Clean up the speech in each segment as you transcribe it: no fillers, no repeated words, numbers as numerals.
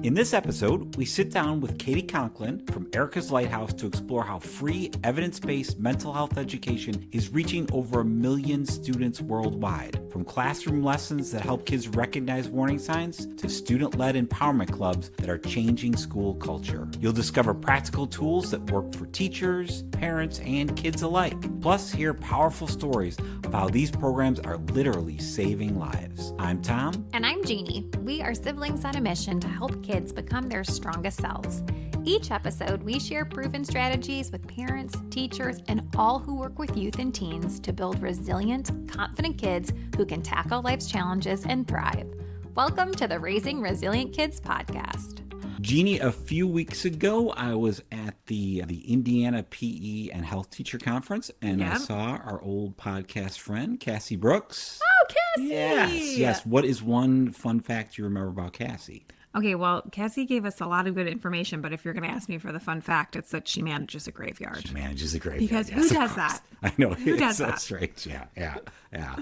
In this episode, we sit down with Katie Conklin from Erika's Lighthouse to explore how free, evidence-based mental health education is reaching over 1 million students worldwide. From classroom lessons that help kids recognize warning signs to student-led empowerment clubs that are changing school culture. You'll discover practical tools that work for teachers, parents, and kids alike. Plus, hear powerful stories of how these programs are literally saving lives. I'm Tom. And I'm Jeannie. We are siblings on a mission to help kids become their strongest selves. Each episode, we share proven strategies with parents, teachers, and all who work with youth and teens to build resilient, confident kids who can tackle life's challenges and thrive. Welcome to the Raising Resilient Kids podcast. Jeannie, a few weeks ago, I was at the Indiana PE and Health Teacher Conference, and I saw our old podcast friend, Cassie Brooks. Oh, Cassie! Yes. What is one fun fact you remember about Cassie? Okay, well, Cassie gave us a lot of good information, but if you're going to ask me for the fun fact, it's that she manages a graveyard. She manages a graveyard. Because yes, who does that? I know. Who does that? That's right. Yeah.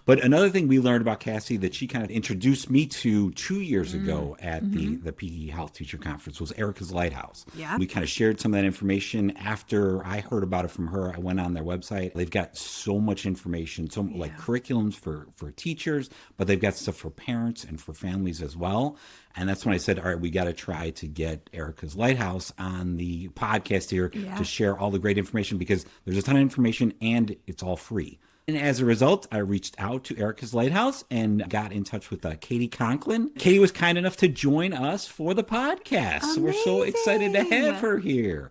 But another thing we learned about Cassie that she kind of introduced me to 2 years ago at the PE Health Teacher Conference was Erika's Lighthouse. Yeah. We kind of shared some of that information. After I heard about it from her, I went on their website. They've got so much information, like curriculums for teachers, but they've got stuff for parents and for families as well. And that's when I said, all right, we got to try to get Erika's Lighthouse on the podcast here to share all the great information, because there's a ton of information and it's all free. And as a result, I reached out to Erika's Lighthouse and got in touch with Katie Conklin. Katie was kind enough to join us for the podcast. So we're so excited to have her here.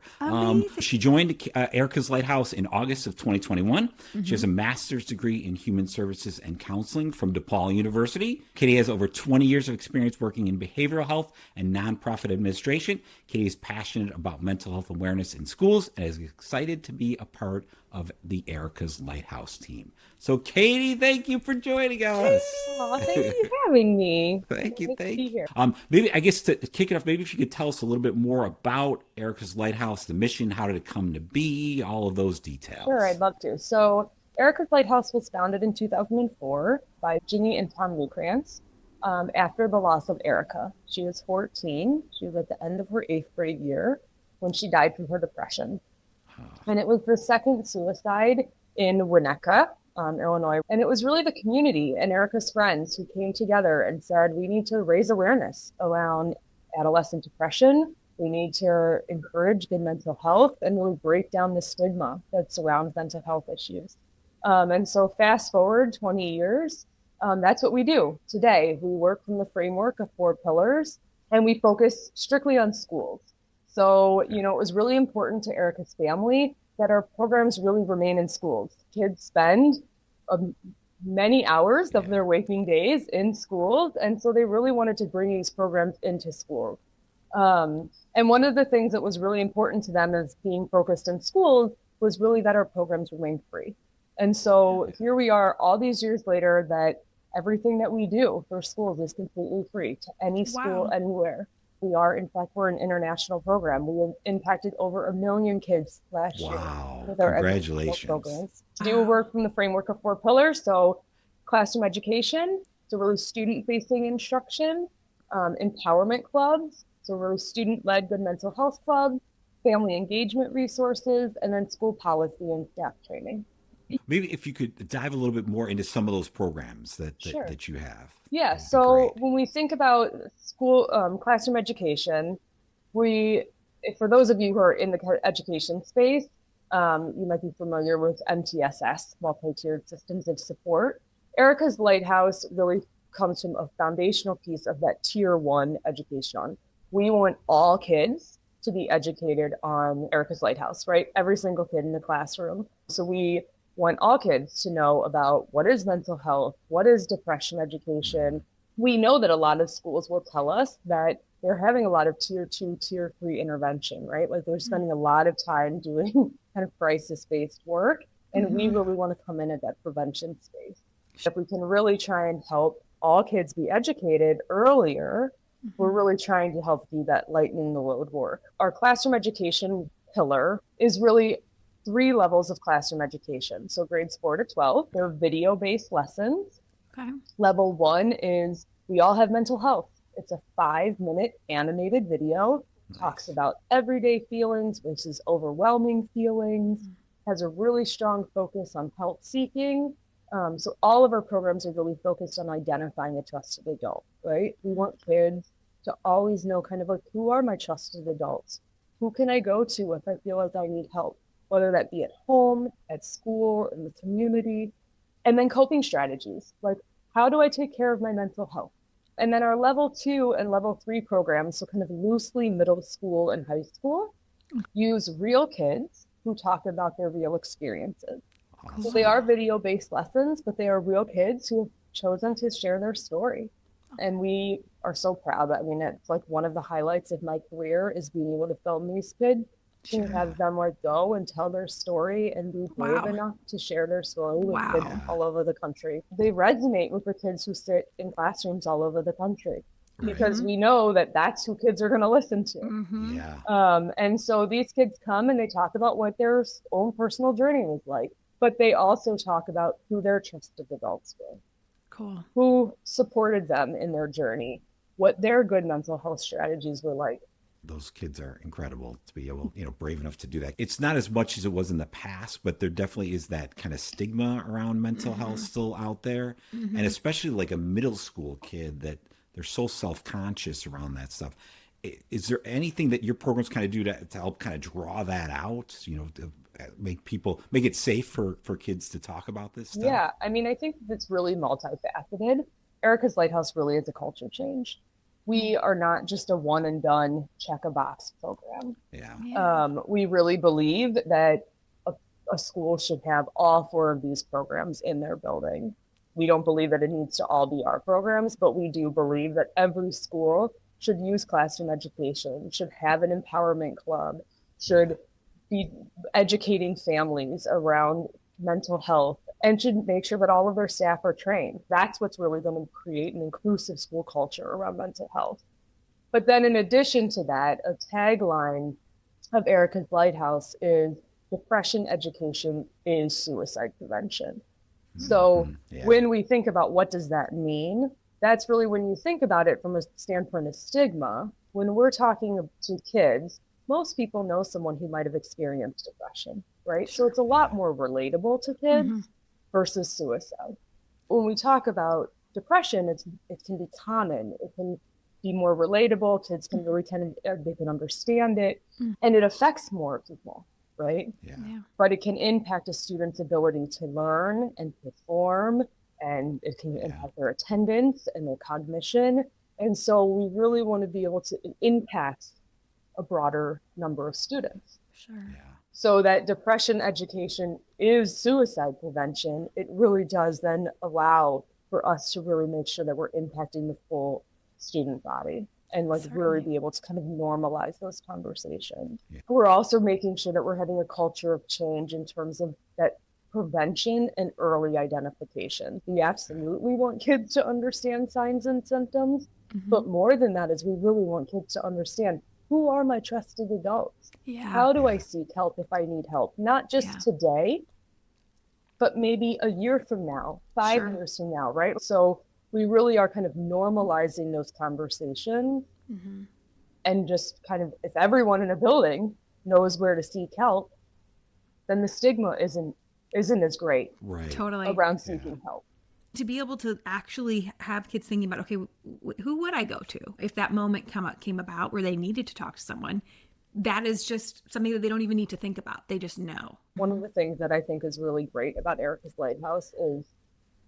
She joined Erika's Lighthouse in August of 2021. She has a master's degree in human services and counseling from DePaul University. Katie has over 20 years of experience working in behavioral health and nonprofit administration. Katie is passionate about mental health awareness in schools and is excited to be a part of the Erika's Lighthouse team. So, Katie, thank you for joining us. Oh, thank you for having me. Thank you. To be here. Maybe, I guess, to kick it off, maybe if you could tell us a little bit more about Erika's Lighthouse, the mission, how did it come to be, all of those details. Sure, I'd love to. So, Erika's Lighthouse was founded in 2004 by Ginny and Tom Newkrantz after the loss of Erika. She was 14. She was at the end of her 8th grade year when she died from her depression. And it was the second suicide in Winnetka, Illinois. And it was really the community and Erika's friends who came together and said, we need to raise awareness around adolescent depression. We need to encourage good mental health and really break down the stigma that surrounds mental health issues. And so fast forward 20 years, that's what we do today. We work from the framework of 4 pillars, and we focus strictly on schools. So, it was really important to Erika's family that our programs really remain in schools. Kids spend many hours of their waking days in schools, and so they really wanted to bring these programs into schools. And one of the things that was really important to them as being focused in schools was really that our programs remain free. And so here we are all these years later that everything that we do for schools is completely free to any school anywhere. We're an international program. We impacted over 1 million kids last year with our Congratulations. programs. We do work from the framework of 4 pillars. So classroom education, so really student-facing instruction, empowerment clubs, so really student-led good mental health clubs, family engagement resources, and then school policy and staff training. Maybe if you could dive a little bit more into some of those programs that you have. Yeah, so when we think about school classroom education, for those of you who are in the education space, you might be familiar with MTSS, multi-tiered systems of support. Erika's Lighthouse really comes from a foundational piece of that tier 1 education. We want all kids to be educated on Erika's Lighthouse, right? Every single kid in the classroom. So we want all kids to know about what is mental health, what is depression education. We know that a lot of schools will tell us that they're having a lot of tier 2, tier 3 intervention, right? Like they're spending a lot of time doing kind of crisis-based work. And we really want to come in at that prevention space. If we can really try and help all kids be educated earlier, we're really trying to help do that lightening the load work. Our classroom education pillar is really 3 levels of classroom education. So grades 4 to 12, they're video-based lessons. Okay. Level 1 is we all have mental health. It's a 5-minute animated video, talks about everyday feelings versus overwhelming feelings, has a really strong focus on help seeking. So all of our programs are really focused on identifying a trusted adult, right? We want kids to always know kind of like, who are my trusted adults? Who can I go to if I feel like I need help, whether that be at home, at school, in the community, and then coping strategies, like how do I take care of my mental health? And then our level 2 and level 3 programs, so kind of loosely middle school and high school, use real kids who talk about their real experiences. So they are video-based lessons, but they are real kids who have chosen to share their story. And we are so proud. I mean, it's like one of the highlights of my career is being able to film these kids and have them like go and tell their story and be brave enough to share their story with kids all over the country. They resonate with the kids who sit in classrooms all over the country. Because we know that that's who kids are going to listen to. And so these kids come and they talk about what their own personal journey was like, but they also talk about who their trusted adults were. Cool. Who supported them in their journey, what their good mental health strategies were like. Those kids are incredible to be able, brave enough to do that. It's not as much as it was in the past, but there definitely is that kind of stigma around mental health still out there. And especially like a middle school kid that they're so self-conscious around that stuff. Is there anything that your programs kind of do to help kind of draw that out, to make it safe for kids to talk about this stuff? Yeah, I mean, I think it's really multifaceted. Erika's Lighthouse really is a culture change. We are not just a one and done check a box program. We really believe that a school should have all 4 of these programs in their building. We don't believe that it needs to all be our programs, but we do believe that every school should use classroom education, should have an empowerment club, should be educating families around mental health, and should make sure that all of their staff are trained. That's what's really going to create an inclusive school culture around mental health. But then in addition to that, a tagline of Erika's Lighthouse is depression education is suicide prevention. So when we think about what does that mean, that's really when you think about it from a standpoint of stigma. When we're talking to kids, most people know someone who might have experienced depression, right? So it's a lot more relatable to kids versus suicide. When we talk about depression, it can be common. It can be more relatable. Kids can really they can understand it, and it affects more people, right? But it can impact a student's ability to learn and perform, and it can impact their attendance and their cognition. And so we really want to be able to impact a broader number of students. So that depression education is suicide prevention. It really does then allow for us to really make sure that we're impacting the full student body and really be able to kind of normalize those conversations. We're also making sure that we're having a culture of change in terms of that prevention and early identification. We absolutely want kids to understand signs and symptoms, but more than that is we really want kids to understand, who are my trusted adults? How do I seek help if I need help? Not just today, but maybe a year from now, 5 years from now, right? So we really are kind of normalizing those conversations and just kind of, if everyone in a building knows where to seek help, then the stigma isn't as great around seeking help. To be able to actually have kids thinking about, okay, who would I go to if that moment came about where they needed to talk to someone? That is just something that they don't even need to think about. They just know. One of the things that I think is really great about Erika's Lighthouse is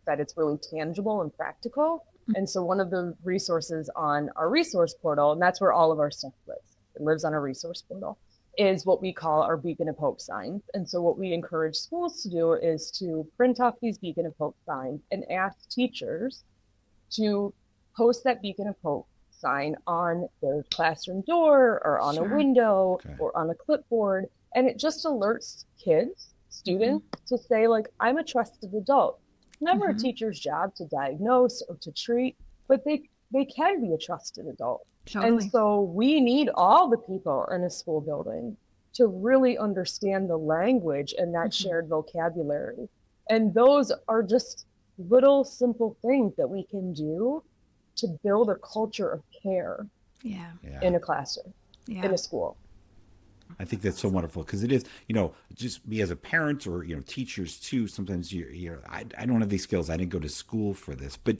that it's really tangible and practical. And so one of the resources on our resource portal, and that's where all of our stuff lives, it lives on our resource portal, is what we call our Beacon of Hope signs. And so what we encourage schools to do is to print off these Beacon of Hope signs and ask teachers to post that Beacon of Hope sign on their classroom door or on a window or on a clipboard. And it just alerts kids, students, to say, like, I'm a trusted adult. Never a teacher's job to diagnose or to treat, but they can be a trusted adult. And so we need all the people in a school building to really understand the language and that shared vocabulary. And those are just little simple things that we can do to build a culture of care Yeah. in a classroom, Yeah. in a school. I think that's so wonderful because it is, just me as a parent or, teachers too. Sometimes I don't have these skills. I didn't go to school for this, but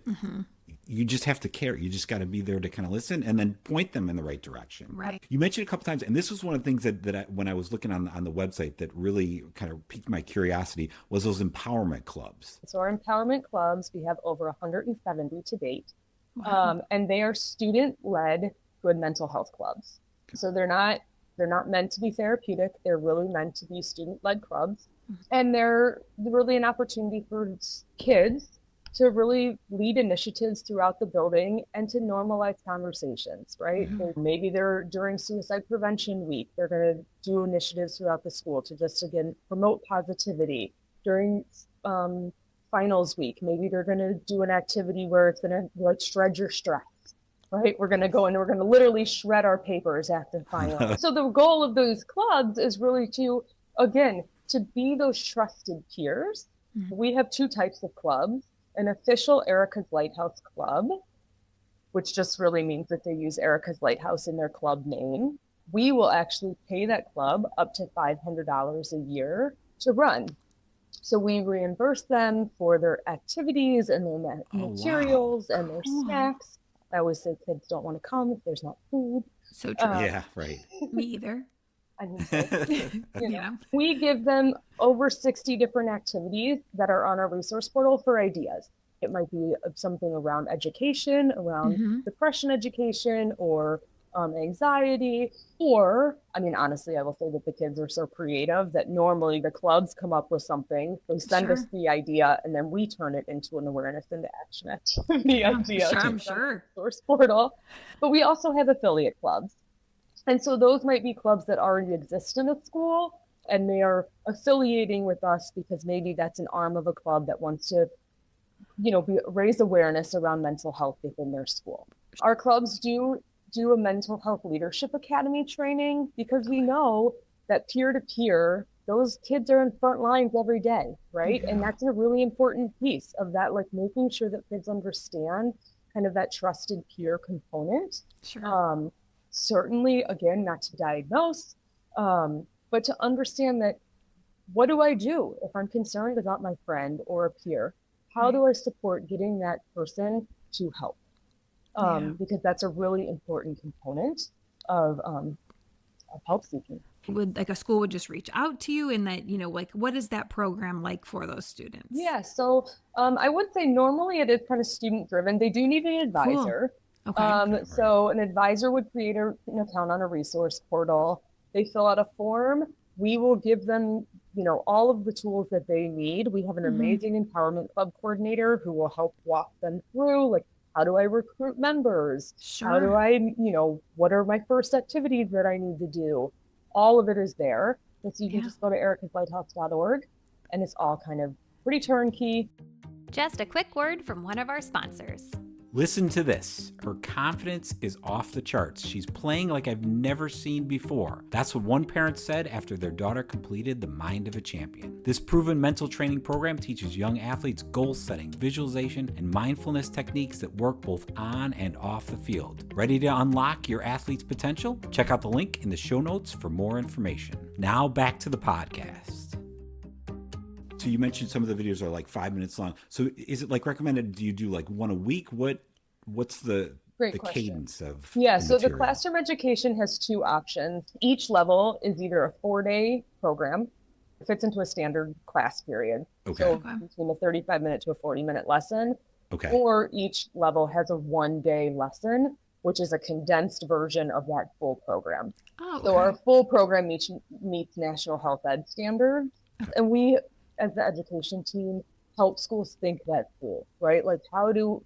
you just have to care. You just got to be there to kind of listen and then point them in the right direction. Right. You mentioned a couple times, and this was one of the things that when I was looking on the website that really kind of piqued my curiosity was those empowerment clubs. So our empowerment clubs, we have over 170 to date. Wow. And they are student-led good mental health clubs. So they're not meant to be therapeutic. They're really meant to be student-led clubs. And they're really an opportunity for kids to really lead initiatives throughout the building and to normalize conversations, right? Maybe they're during Suicide Prevention Week, they're going to do initiatives throughout the school to just, again, promote positivity. During finals week, maybe they're going to do an activity where it's going to shred your stress. Right, we're going to go and we're going to literally shred our papers after finals. So the goal of those clubs is really to, again, to be those trusted peers. We have two types of clubs: an official Erika's Lighthouse club, which just really means that they use Erika's Lighthouse in their club name. We will actually pay that club up to $500 a year to run. So we reimburse them for their activities and their materials and their snacks. I always say kids don't want to come if there's not food. So true. Yeah, right. Me either. I mean, Yeah. we give them over 60 different activities that are on our resource portal for ideas. It might be something around education, around depression education, or anxiety, or, I mean, honestly, I will say that the kids are so creative that normally the clubs come up with something, they send us the idea, and then we turn it into an awareness into action activity idea. I'm sure. Source portal. But we also have affiliate clubs. And so those might be clubs that already exist in a school, and they are affiliating with us because maybe that's an arm of a club that wants to, raise awareness around mental health within their school. Our clubs do a mental health leadership academy training because we know that peer-to-peer, those kids are in front lines every day, right? And that's a really important piece of that, like making sure that kids understand kind of that trusted peer component. Sure. Certainly, again, not to diagnose, but to understand that, what do I do if I'm concerned about my friend or a peer? How do I support getting that person to help? Because that's a really important component of help seeking. Would like a school would just reach out to you and that, like, what is that program like for those students? Yeah, so I would say normally it is kind of student driven. They do need an advisor. Cool. Okay. So an advisor would create an account on a resource portal. They fill out a form. We will give them, all of the tools that they need. We have an amazing empowerment club coordinator who will help walk them through, like, how do I recruit members? Sure. How do I, what are my first activities that I need to do? All of it is there. So you can just go to erikaslighthouse.org, and it's all kind of pretty turnkey. Just a quick word from one of our sponsors. Listen to this. Her confidence is off the charts. She's playing like I've never seen before. That's what one parent said after their daughter completed the Mind of a Champion. This proven mental training program teaches young athletes goal setting, visualization, and mindfulness techniques that work both on and off the field. Ready to unlock your athlete's potential? Check out the link in the show notes for more information. Now back to the podcast. So you mentioned some of the videos are like 5 minutes long. So is it like recommended? Do you do like one a week? What's the cadence of? Yeah, so the material? classroom education has two options. Each level is either a 4-day program, it fits into a standard class period. Okay. So between a 35-minute to a 40-minute lesson. Okay. Or each level has a 1-day lesson, which is a condensed version of that full program. Oh, So our full program meets National Health Ed standards. And we, as the education team, help schools think that through, right? Like,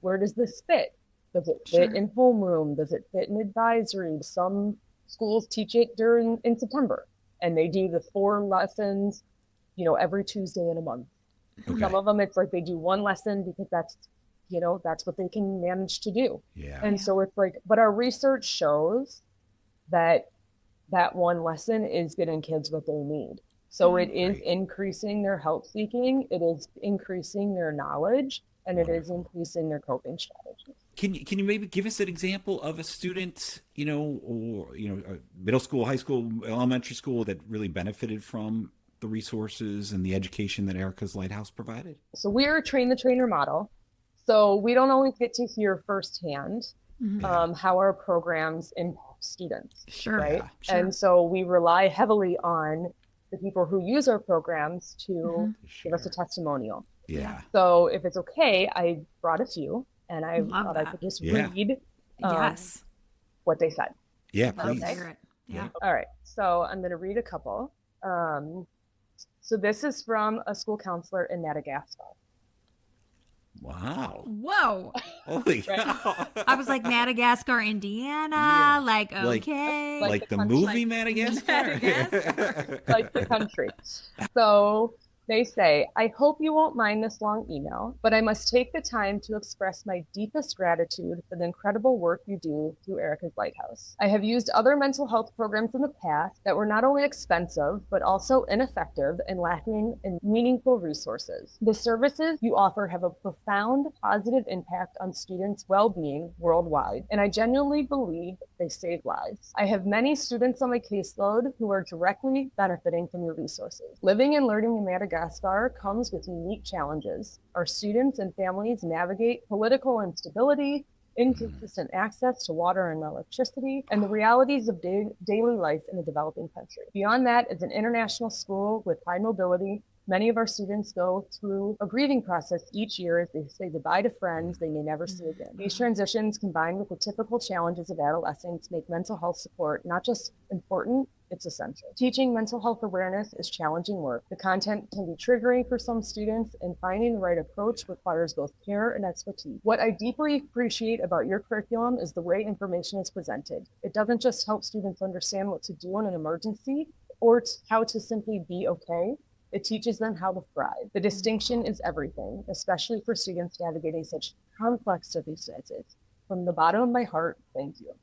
where does this fit? Does it fit in homeroom? Does it fit in advisory? Some schools teach it in September, and they do the 4 lessons, every Tuesday in a month. Okay. Some of them, it's like they do 1 lesson because that's what they can manage to do. Yeah. And so it's like, but our research shows that 1 lesson is getting kids what they need. So it is increasing their help seeking, it is increasing their knowledge, and it is increasing their coping strategies. Can you maybe give us an example of a student, or middle school, high school, elementary school that really benefited from the resources and the education that Erika's Lighthouse provided? So we're a train the trainer model. So we don't always get to hear firsthand how our programs impact students. Sure. Right. Yeah, sure. And so we rely heavily on the people who use our programs to give us a testimonial. Yeah. So if it's okay, I brought a few and I Love thought I that. could just Yeah. read Yes. what they said. Yeah, Love please. to hear it. Yeah. All right. So I'm going to read a couple. So this is from a school counselor in Madagascar. Wow. Whoa. Holy cow. I was like Madagascar, Indiana. Yeah. Like, Like- okay. Like the country. movie Madagascar? Like the country. So they say, I hope you won't mind this long email, but I must take the time to express my deepest gratitude for the incredible work you do through Erika's Lighthouse. I have used other mental health programs in the past that were not only expensive, but also ineffective and lacking in meaningful resources. The services you offer have a profound positive impact on students' well-being worldwide, and I genuinely believe they save lives. I have many students on my caseload who are directly benefiting from your resources. Living and learning in Madagascar comes with unique challenges. Our students and families navigate political instability, inconsistent access to water and electricity, and the realities of daily life in a developing country. Beyond that, as an international school with high mobility, many of our students go through a grieving process each year as they say goodbye to friends they may never see again. These transitions, combined with the typical challenges of adolescence, make mental health support not just important, it's essential. Teaching mental health awareness is challenging work. The content can be triggering for some students, and finding the right approach requires both care and expertise. What I deeply appreciate about your curriculum is the way information is presented. It doesn't just help students understand what to do in an emergency or how to simply be okay. It teaches them how to thrive. The distinction is everything, especially for students navigating such complex circumstances. From the bottom of my heart, thank you.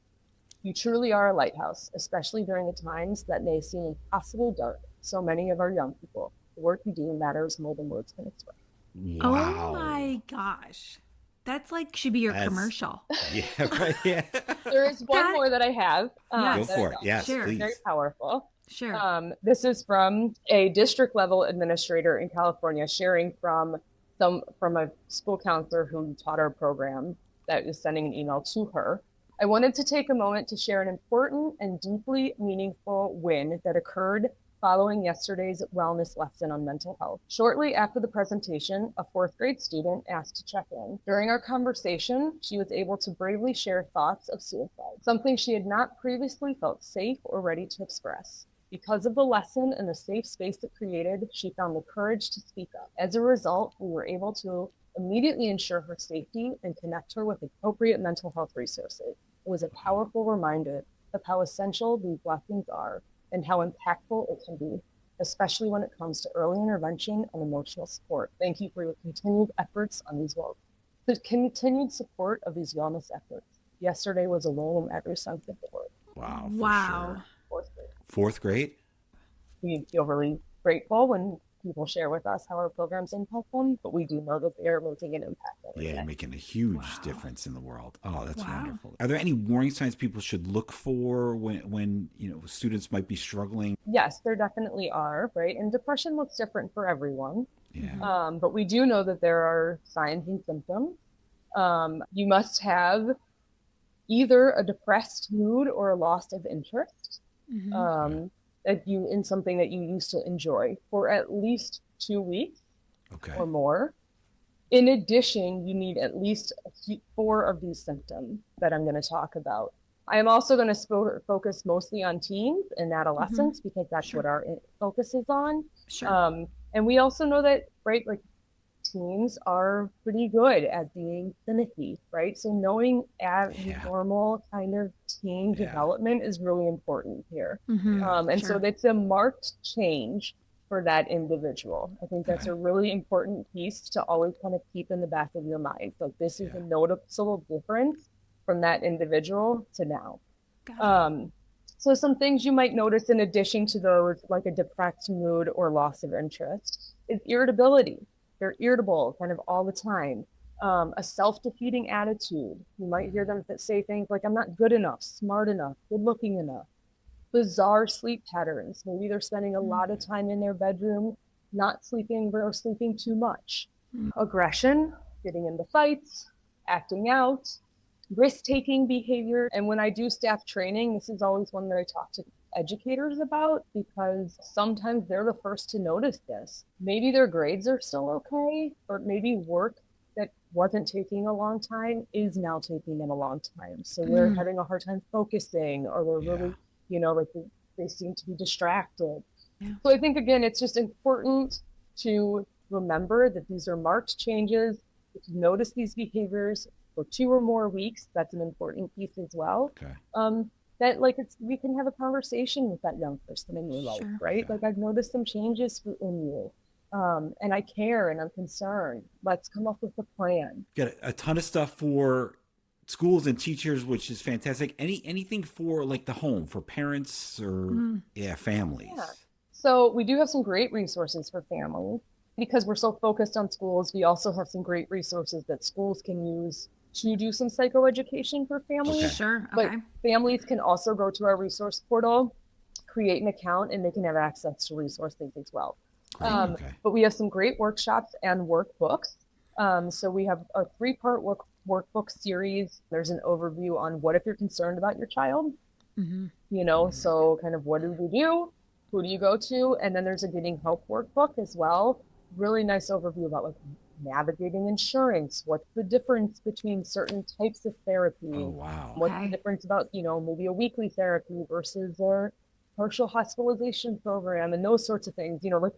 You truly are a lighthouse, especially during the times that may seem impossibly dark. So many of our young people, the work you do matters more than words can express. Wow. Oh my gosh. That's like, should be your That's- commercial. Yeah, right. Yeah. There is one That- more that I have. Yeah. Go that I for it. thought Yes, Sure. please. Very powerful. Sure. This is from a district level administrator in California sharing from a school counselor who taught our program that is sending an email to her. I wanted to take a moment to share an important and deeply meaningful win that occurred following yesterday's wellness lesson on mental health. Shortly after the presentation, a fourth grade student asked to check in. During our conversation, she was able to bravely share thoughts of suicide, something she had not previously felt safe or ready to express. Because of the lesson and the safe space it created, she found the courage to speak up. As a result, we were able to immediately ensure her safety and connect her with appropriate mental health resources. It was a powerful reminder of how essential these lessons are and how impactful it can be, especially when it comes to early intervention and emotional support. Thank you for your continued efforts on the continued support of these wellness efforts. Yesterday was a roll in every sense of the word. Wow. For Wow. Sure. Fourth grade. Fourth grade? We feel really grateful when people share with us how our programs impact them, but we do know that they are making an impact. every Yeah, day. you're making a huge difference in the world. Oh, that's Wow. wonderful. Are there any warning signs people should look for when students might be struggling? Yes, there definitely are, right? And depression looks different for everyone. Yeah. But we do know that there are signs and symptoms. You must have either a depressed mood or a loss of interest in something that you used to enjoy for at least 2 weeks Okay. or more. In addition, you need at least 4 of these symptoms that I'm going to talk about. I am also going to focus mostly on teens and adolescents because that's what our focus is on. Sure. And we also know that, right, like teens are pretty good at being finicky, right? So knowing normal kind of teen development is really important here. And so Sure. that's a marked change for that individual. I think that's a really important piece to always kind of keep in the back of your mind. So this is a noticeable difference from that individual to now. So some things you might notice in addition to those, like a depressed mood or loss of interest, is irritability. They're irritable kind of all the time. A self-defeating attitude. You might hear them say things like, I'm not good enough, smart enough, good looking enough. Bizarre sleep patterns. Maybe they're spending a lot of time in their bedroom, not sleeping or sleeping too much. Aggression, getting into fights, acting out, risk-taking behavior. And when I do staff training, this is always one that I talk to educators about, because sometimes they're the first to notice this. Maybe their grades are still okay, or maybe work that wasn't taking a long time is now taking them a long time. So they're having a hard time focusing, or they're really, like they seem to be distracted. Yeah. So I think, again, it's just important to remember that these are marked changes. If you notice these behaviors for 2 or more weeks, that's an important piece as well. Okay. That we can have a conversation with that young person in your life, right? Yeah. Like, I've noticed some changes in you. And I care and I'm concerned. Let's come up with a plan. Got a ton of stuff for schools and teachers, which is fantastic. Anything for like the home, for parents or families? Yeah. So we do have some great resources for families. Because we're so focused on schools, we also have some great resources that schools can use to do some psychoeducation for families. Okay. Sure. Okay. But families can also go to our resource portal, create an account, and they can have access to resources as well. But we have some great workshops and workbooks. So we have a 3-part workbook series. There's an overview on what if you're concerned about your child. So kind of what do we do? Who do you go to? And then there's a getting help workbook as well. Really nice overview about like navigating insurance. What's the difference between certain types of therapy? Oh, wow. What's the difference about, maybe a weekly therapy versus a partial hospitalization program and those sorts of things. Like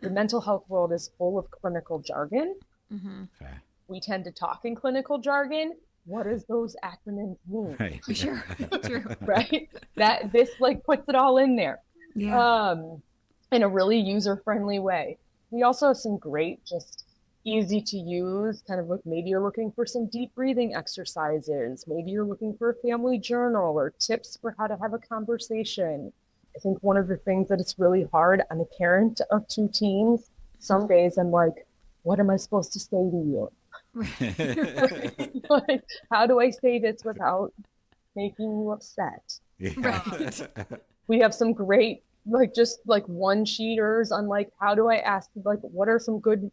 the mental health world is full of clinical jargon. Okay. We tend to talk in clinical jargon. What does those acronyms mean? Right. Sure. True. Right? This puts it all in there. Yeah. In a really user-friendly way. We also have some great, just easy to use, kind of like maybe you're looking for some deep breathing exercises. Maybe you're looking for a family journal or tips for how to have a conversation. I think one of the things that it's really hard, I'm a parent of 2 teens. Some days I'm like, what am I supposed to say to you? Like, how do I say this without making you upset? Yeah. We have some great, just one-sheeters on how do I ask, what are some good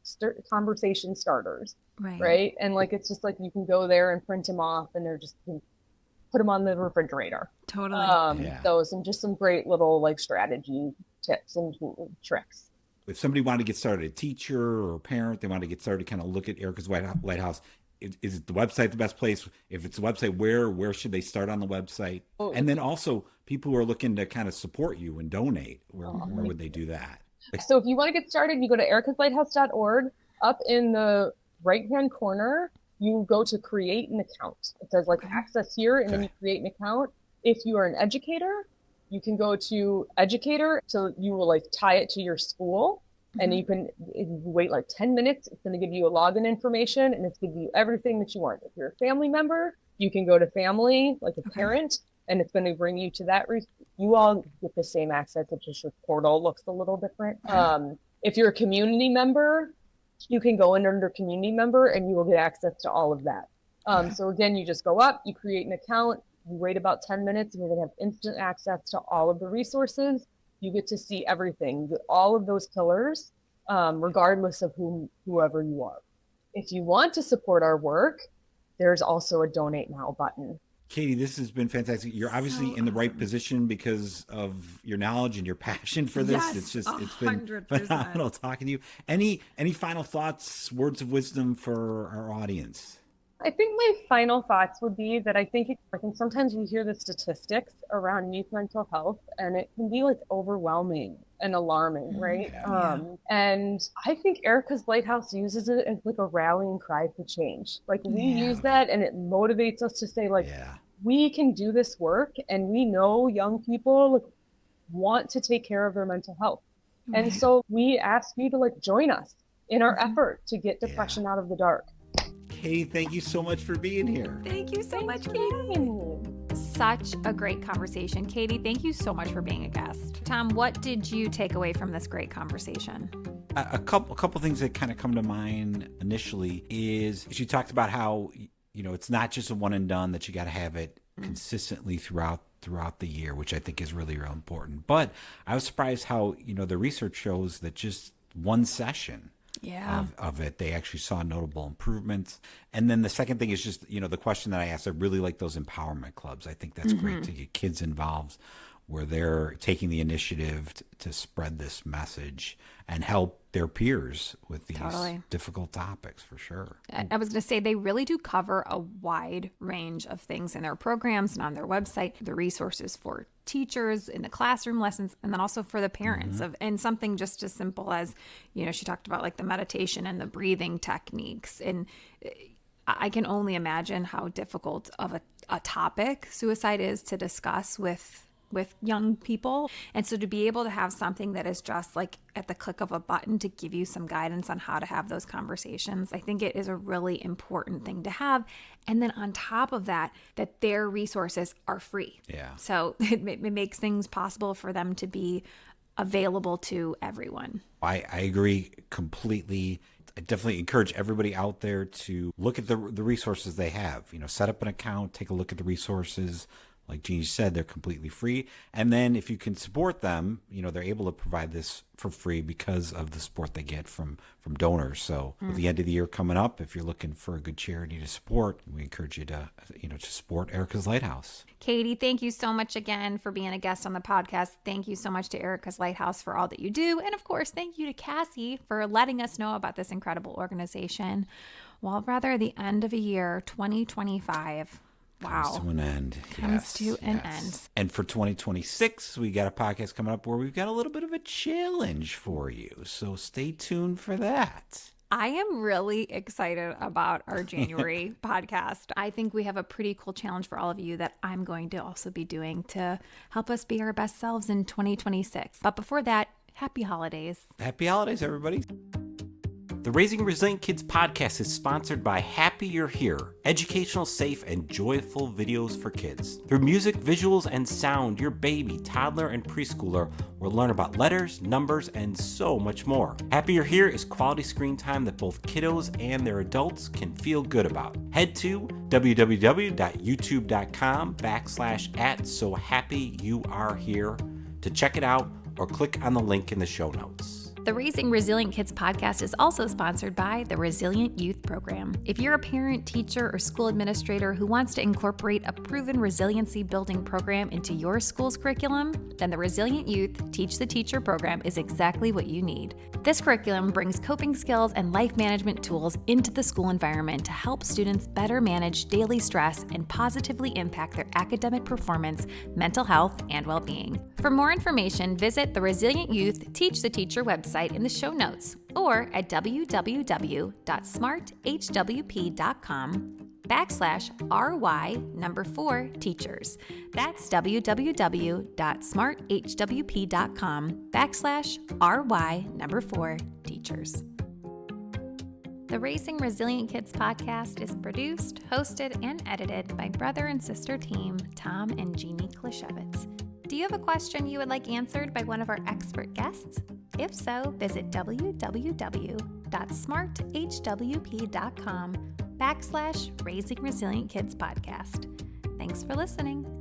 conversation starters, right? And it's just you can go there and print them off, and they're just put them on the refrigerator. Totally. Those and just some great little strategy tips and tricks. If somebody wanted to get started, a teacher or a parent, they want to get started, kind of look at Erika's Lighthouse. Is the website the best place? If it's a website, where should they start on the website? Oh. And then also people who are looking to kind of support you and donate, where would they do that? So if you want to get started, you go to erikaslighthouse.org. Up in the right-hand corner, you go to create an account. It says access here, and then you create an account. If you are an educator, you can go to educator. So you will tie it to your school. And you can wait 10 minutes. It's going to give you a login information, and it's going to give you everything that you want. If you're a family member, you can go to family, like a parent, and it's going to bring you to that. You all get the same access. It's just your portal looks a little different. If you're a community member, you can go under community member, and you will get access to all of that. So again, you just go up, you create an account, you wait about 10 minutes, and you're going to have instant access to all of the resources. You get to see everything, all of those pillars, regardless of whoever you are. If you want to support our work, there's also a donate now button. Katie, this has been fantastic. You're obviously in the right position because of your knowledge and your passion for this. Yes, it's been 100%. phenomenal talking to you. Any final thoughts, words of wisdom for our audience? I think my final thoughts would be that I think sometimes we hear the statistics around youth mental health, and it can be overwhelming and alarming, right? And I think Erika's Lighthouse uses it as a rallying cry for change. We use that, and it motivates us to say we can do this work, and we know young people want to take care of their mental health. And so we ask you to join us in our effort to get depression out of the dark. Katie, thank you so much for being here. Thank you so much, Katie. such a great conversation. Katie, thank you so much for being a guest. Tom, what did you take away from this great conversation? A couple things that kind of come to mind initially is she talked about how, it's not just a one and done, that you got to have it consistently throughout the year, which I think is really, real important. But I was surprised how, the research shows that just one session of it, they actually saw notable improvements. And then the second thing is just, the question that I asked, I really like those empowerment clubs. I think that's great to get kids involved where they're taking the initiative to spread this message and help their peers with these difficult topics, for sure. I was going to say, they really do cover a wide range of things in their programs and on their website, the resources for teachers in the classroom lessons, and then also for the parents and something just as simple as, she talked about like the meditation and the breathing techniques. And I can only imagine how difficult of a topic suicide is to discuss with young people. And so to be able to have something that is just like at the click of a button to give you some guidance on how to have those conversations, I think it is a really important thing to have. And then on top of that their resources are free. Yeah. So it makes things possible for them to be available to everyone. I agree completely. I definitely encourage everybody out there to look at the resources they have. Set up an account, take a look at the resources. Like Jeannie said, they're completely free. And then if you can support them, they're able to provide this for free because of the support they get from donors. So with the end of the year coming up, if you're looking for a good charity to support, we encourage you to support Erika's Lighthouse. Katie, thank you so much again for being a guest on the podcast. Thank you so much to Erika's Lighthouse for all that you do. And of course, thank you to Cassie for letting us know about this incredible organization. Well, rather the end of a year, 2025. Wow. Comes to an end. Comes to an end. And for 2026, we got a podcast coming up where we've got a little bit of a challenge for you. So stay tuned for that. I am really excited about our January podcast. I think we have a pretty cool challenge for all of you that I'm going to also be doing to help us be our best selves in 2026. But before that, happy holidays. Happy holidays, everybody. The Raising Resilient Kids podcast is sponsored by Happy You're Here, educational, safe, and joyful videos for kids. Through music, visuals, and sound, your baby, toddler, and preschooler will learn about letters, numbers, and so much more. Happy You're Here is quality screen time that both kiddos and their adults can feel good about. Head to www.youtube.com/@SoHappyYouAreHere to check it out, or click on the link in the show notes. The Raising Resilient Kids podcast is also sponsored by the Resilient Youth Program. If you're a parent, teacher, or school administrator who wants to incorporate a proven resiliency building program into your school's curriculum, then the Resilient Youth Teach the Teacher program is exactly what you need. This curriculum brings coping skills and life management tools into the school environment to help students better manage daily stress and positively impact their academic performance, mental health, and well-being. For more information, visit the Resilient Youth Teach the Teacher website in the show notes or at www.smarthwp.com/RY4teachers. That's www.smarthwp.com/RY4teachers. The Raising Resilient Kids podcast is produced, hosted, and edited by brother and sister team Tom and Jeannie Klishevitz. Do you have a question you would like answered by one of our expert guests? If so, visit www.smarthwp.com/Raising Resilient Kids podcast. Thanks for listening.